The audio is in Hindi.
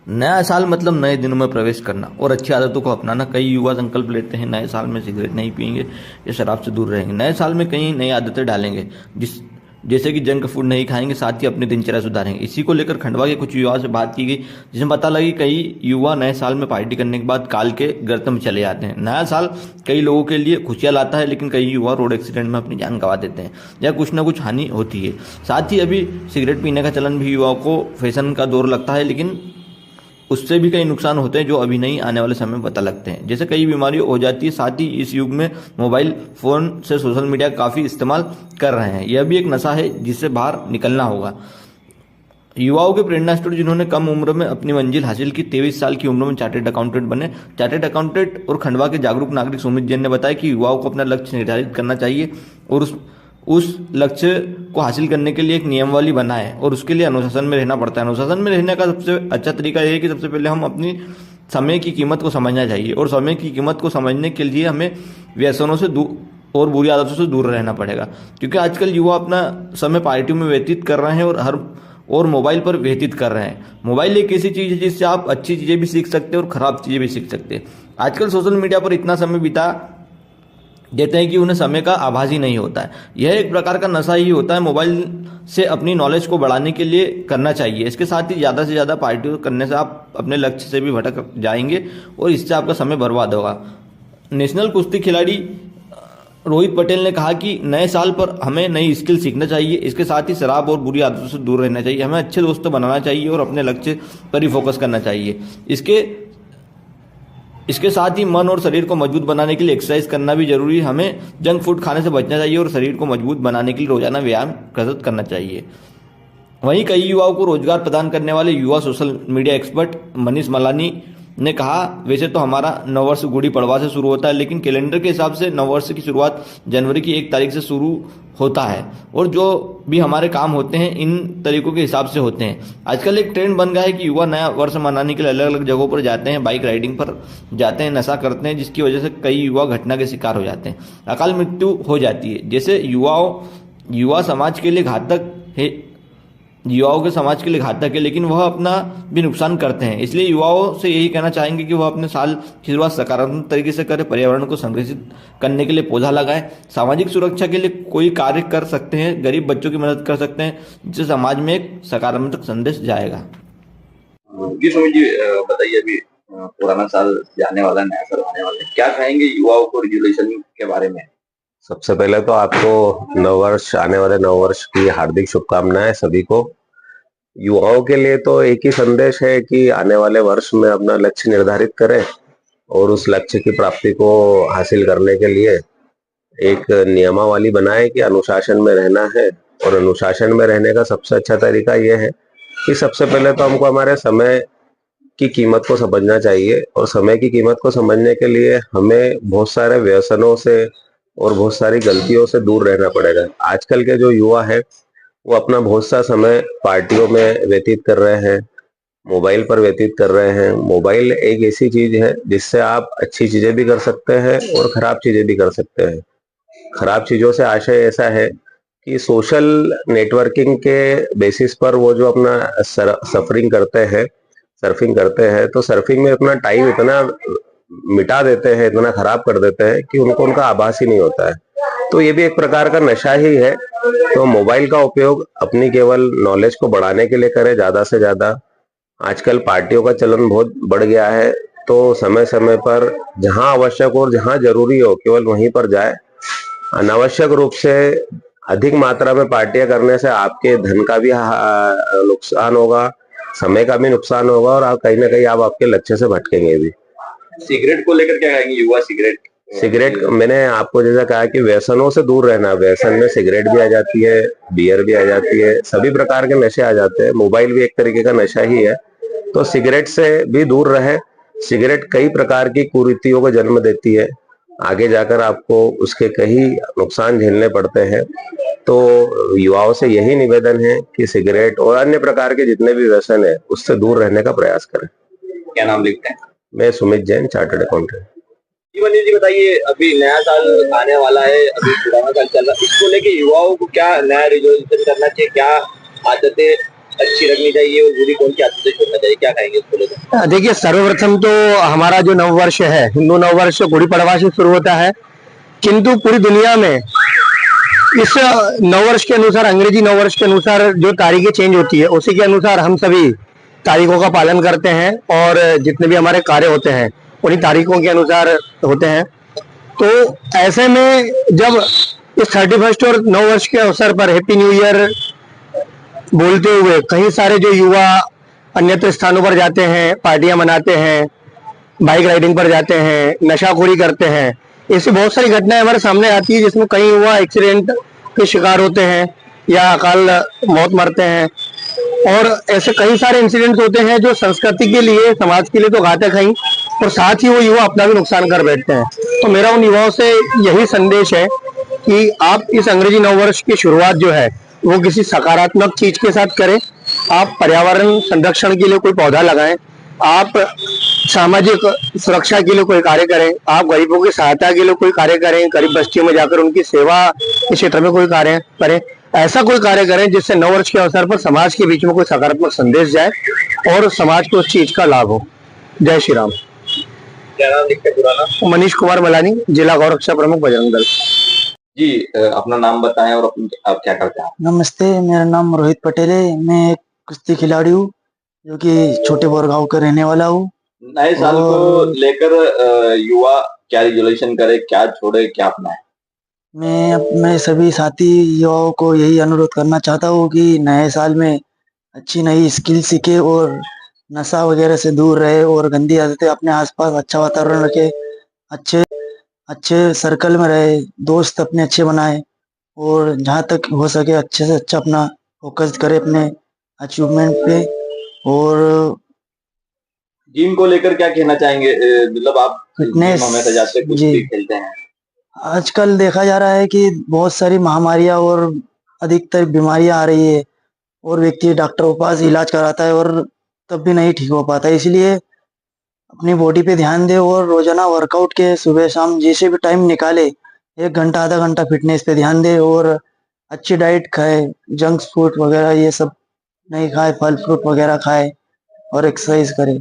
नया साल मतलब नए दिनों में प्रवेश करना और अच्छी आदतों को अपनाना। कई युवा संकल्प लेते हैं नए साल में सिगरेट नहीं पिएंगे या शराब से दूर रहेंगे। नए साल में कई नई आदतें डालेंगे, जैसे कि जंक फूड नहीं खाएंगे, साथ ही अपनी दिनचर्या सुधारेंगे। इसी को लेकर खंडवा के कुछ युवाओं से बात की गई, जिसमें पता लगी कई युवा नए साल में पार्टी करने के बाद काल के गर्त में चले जाते हैं। नया साल कई लोगों के लिए खुशियां लाता है, लेकिन कई युवा रोड एक्सीडेंट में अपनी जान गंवा देते हैं या कुछ ना कुछ हानि होती है। साथ ही अभी सिगरेट पीने का चलन भी युवाओं को फैशन का दौर लगता है, लेकिन उससे भी कई नुकसान होते हैं जो अभी नहीं आने वाले समय में पता लगते हैं, जैसे कई बीमारी हो जाती है। साथ ही इस युग में मोबाइल फोन से सोशल मीडिया काफ़ी इस्तेमाल कर रहे हैं, यह भी एक नशा है जिससे बाहर निकलना होगा। युवाओं के प्रेरणा स्टोरी, जिन्होंने कम उम्र में अपनी मंजिल हासिल की। 23 साल की उम्र में चार्टेड अकाउंटेंट बने। चार्टेड अकाउंटेंट और खंडवा के जागरूक नागरिक सुमित जैन ने बताया कि युवाओं को अपना लक्ष्य निर्धारित करना चाहिए और उस लक्ष्य को हासिल करने के लिए एक नियमावली बनाए और उसके लिए अनुशासन में रहना पड़ता है। अनुशासन में रहने का सबसे अच्छा तरीका यह है कि सबसे पहले हम अपनी समय की कीमत को समझना चाहिए और समय की कीमत को समझने के लिए हमें व्यसनों से दूर और बुरी आदतों से दूर रहना पड़ेगा, क्योंकि आजकल युवा अपना समय पार्टियों में व्यतीत कर रहे हैं और मोबाइल पर व्यतीत कर रहे हैं। मोबाइल एक ऐसी चीज़ है जिससे आप अच्छी चीज़ें भी सीख सकते हैं और ख़राब चीज़ें भी सीख सकते हैं। आजकल सोशल मीडिया पर इतना समय बिता देते हैं कि उन्हें समय का आभास ही नहीं होता है। यह एक प्रकार का नशा ही होता है। मोबाइल से अपनी नॉलेज को बढ़ाने के लिए करना चाहिए। इसके साथ ही ज़्यादा से ज़्यादा पार्टी करने से आप अपने लक्ष्य से भी भटक जाएंगे और इससे आपका समय बर्बाद होगा। नेशनल कुश्ती खिलाड़ी रोहित पटेल ने कहा कि नए साल पर हमें नई स्किल सीखना चाहिए। इसके साथ ही शराब और बुरी आदतों से दूर रहना चाहिए। हमें अच्छे दोस्तों बनाना चाहिए और अपने लक्ष्य पर ही फोकस करना चाहिए। इसके साथ ही मन और शरीर को मजबूत बनाने के लिए एक्सरसाइज करना भी जरूरी है। हमें जंक फूड खाने से बचना चाहिए और शरीर को मजबूत बनाने के लिए रोजाना व्यायाम कसरत करना चाहिए। वहीं कई युवाओं को रोजगार प्रदान करने वाले युवा social media expert Manish Malani ने कहा, वैसे तो हमारा नववर्ष गुड़ी पड़वा से शुरू होता है, लेकिन कैलेंडर के हिसाब से नववर्ष की शुरुआत जनवरी की 1 तारीख से शुरू होता है और जो भी हमारे काम होते हैं इन तरीकों के हिसाब से होते हैं। आजकल एक ट्रेंड बन गया है कि युवा नया वर्ष मनाने के लिए अलग अलग जगहों पर जाते हैं, बाइक राइडिंग पर जाते हैं, नशा करते हैं, जिसकी वजह से कई युवा घटना के शिकार हो जाते हैं, अकाल मृत्यु हो जाती है। जैसे युवा समाज के लिए घातक है, युवाओं के समाज के लिए घातक है, लेकिन वह अपना भी नुकसान करते हैं। इसलिए युवाओं से यही कहना चाहेंगे कि वह अपने साल की शुरुआत सकारात्मक तरीके से करें, पर्यावरण को संरक्षित करने के लिए पौधा लगाएं, सामाजिक सुरक्षा के लिए कोई कार्य कर सकते हैं, गरीब बच्चों की मदद कर सकते हैं, जिससे समाज में एक सकारात्मक संदेश जाएगा। जी सुमित जी, बताइए अभी पुराना साल जाने वाला है, नया साल आने वाला है, क्या कहेंगे युवाओं को रिजोल्यूशन के बारे में? सबसे पहले तो आपको नववर्ष, आने वाले नववर्ष की हार्दिक शुभकामनाएं सभी को। युवाओं के लिए तो एक ही संदेश है कि आने वाले वर्ष में अपना लक्ष्य निर्धारित करें और उस लक्ष्य की प्राप्ति को हासिल करने के लिए एक नियमावली बनाए कि अनुशासन में रहना है। और अनुशासन में रहने का सबसे अच्छा तरीका यह है कि सबसे पहले तो हमको हमारे समय की कीमत को समझना चाहिए और समय की कीमत को समझने के लिए हमें बहुत सारे व्यसनों से और बहुत सारी गलतियों से दूर रहना पड़ेगा। आजकल के जो युवा है वो अपना बहुत सा समय पार्टियों में व्यतीत कर रहे हैं, मोबाइल पर व्यतीत कर रहे हैं। मोबाइल एक ऐसी चीज है जिससे आप अच्छी चीजें भी कर सकते हैं और खराब चीजें भी कर सकते हैं। खराब चीजों से आशय ऐसा है कि सोशल नेटवर्किंग के बेसिस पर वो जो अपना सर्फिंग करते हैं तो सर्फिंग में अपना टाइम इतना मिटा देते हैं, इतना खराब कर देते हैं कि उनको उनका आभास ही नहीं होता है। तो ये भी एक प्रकार का नशा ही है। तो मोबाइल का उपयोग अपनी केवल नॉलेज को बढ़ाने के लिए करें ज्यादा से ज्यादा। आजकल पार्टियों का चलन बहुत बढ़ गया है, तो समय समय पर जहां आवश्यक और जहां जरूरी हो केवल वहीं पर जाए। अनावश्यक रूप से अधिक मात्रा में पार्टियां करने से आपके धन का भी नुकसान होगा, समय का भी नुकसान होगा और आप कहीं ना कहीं आप आपके लक्ष्य से भटकेंगे भी। सिगरेट को लेकर क्या कहेंगे युवा? सिगरेट मैंने आपको जैसा कहा कि व्यसनों से दूर रहना। व्यसन में सिगरेट भी आ जाती है, बियर भी आ जाती है, सभी प्रकार के नशे आ जाते हैं। मोबाइल भी एक तरीके का नशा ही है, तो सिगरेट से भी दूर रहे। सिगरेट कई प्रकार की कुरीतियों को जन्म देती है, आगे जाकर आपको उसके कई नुकसान झेलने पड़ते हैं। तो युवाओं से यही निवेदन है कि सिगरेट और अन्य प्रकार के जितने भी व्यसन है उससे दूर रहने का प्रयास करें। क्या नाम लिखते हैं? मैं सुमित जैन, चार्टर्ड अकाउंटेंट। जी बताइए, अभी नया साल आने वाला है, अभी पुराना साल चल रहा है, इसको लेके युवाओं को क्या नया रिजोल्यूशन करना चाहिए, क्या आदतें अच्छी रखनी चाहिए और बुरी कौन सी आदतें छोड़ना चाहिए, क्या कहेंगे इसको लेकर? देखिए, सर्वप्रथम तो हमारा जो नववर्ष है, हिंदू नववर्ष गुड़ी पड़वा से शुरू होता है, किंतु पूरी दुनिया में इस नववर्ष के अनुसार, अंग्रेजी नववर्ष के अनुसार जो तारीखें चेंज होती है, उसी के अनुसार हम सभी तारीखों का पालन करते हैं और जितने भी हमारे कार्य होते हैं उन्हीं तारीखों के अनुसार होते हैं। तो ऐसे में जब इस 31 और नववर्ष के अवसर पर हैप्पी न्यू ईयर बोलते हुए कई सारे जो युवा अन्यत्र स्थानों पर जाते हैं, पार्टियां मनाते हैं, बाइक राइडिंग पर जाते हैं, नशाखोरी करते हैं, ऐसी बहुत सारी घटनाएं हमारे सामने आती है जिसमें कई युवा एक्सीडेंट के शिकार होते हैं या अकाल मौत मरते हैं। और ऐसे कई सारे इंसिडेंट्स होते हैं जो संस्कृति के लिए, समाज के लिए तो घातक हैं और साथ ही वो युवा अपना भी नुकसान कर बैठते हैं। तो मेरा उन युवाओं से यही संदेश है कि आप इस अंग्रेजी नववर्ष की शुरुआत जो है वो किसी सकारात्मक चीज के साथ करें। आप पर्यावरण संरक्षण के लिए कोई पौधा लगाएं, आप सामाजिक सुरक्षा के लिए कोई कार्य करें, आप गरीबों की सहायता के लिए कोई कार्य करें, गरीब बस्तियों में जाकर उनकी सेवा के क्षेत्र में कोई कार्य करें। ऐसा कोई कार्य करें जिससे नववर्ष के अवसर पर समाज के बीच में कोई सकारात्मक संदेश जाए और समाज को उस चीज का लाभ हो। जय श्री राम। क्या नाम लिखते हैं पूरा नाम? मनीष कुमार मलानी, जिला गौ रक्षा प्रमुख, बजरंग दल। जी, अपना नाम बताएं और आप क्या करते हैं? नमस्ते, मेरा नाम रोहित पटेल है। मैं एक कुश्ती खिलाड़ी हूँ जो कि छोटे बोरगांव का रहने वाला हूँ। नए साल को लेकर युवा क्या रिजोल्यूशन करे, क्या छोड़े, क्या अपनाए? मैं अपने सभी साथी युवाओं को यही अनुरोध करना चाहता हूँ कि नए साल में अच्छी नई स्किल सीखे और नशा वगैरह से दूर रहे और गंदी आदतें अपने आसपास, अच्छा वातावरण रखे, अच्छे सर्कल में रहे, दोस्त अपने अच्छे बनाए और जहाँ तक हो सके अच्छे से अच्छा अपना फोकस करे अपने अचीवमेंट पे। और जिम को लेकर क्या कहना चाहेंगे? मतलब आप फिटनेस, जिम हमेशा जाते हैं, कुश्ती जी, खेलते हैं। आजकल देखा जा रहा है कि बहुत सारी महामारियां और अधिकतर बीमारियां आ रही है और व्यक्ति डॉक्टरों के पास इलाज कराता है और तब भी नहीं ठीक हो पाता। इसलिए अपनी बॉडी पे ध्यान दे और रोजाना वर्कआउट के सुबह शाम जैसे भी टाइम निकाले, 1 घंटा आधा घंटा फिटनेस पे ध्यान दे और अच्छी डाइट खाए, जंक फूड वगैरह ये सब नहीं खाए, फल फ्रूट वगैरह खाए और एक्सरसाइज करे।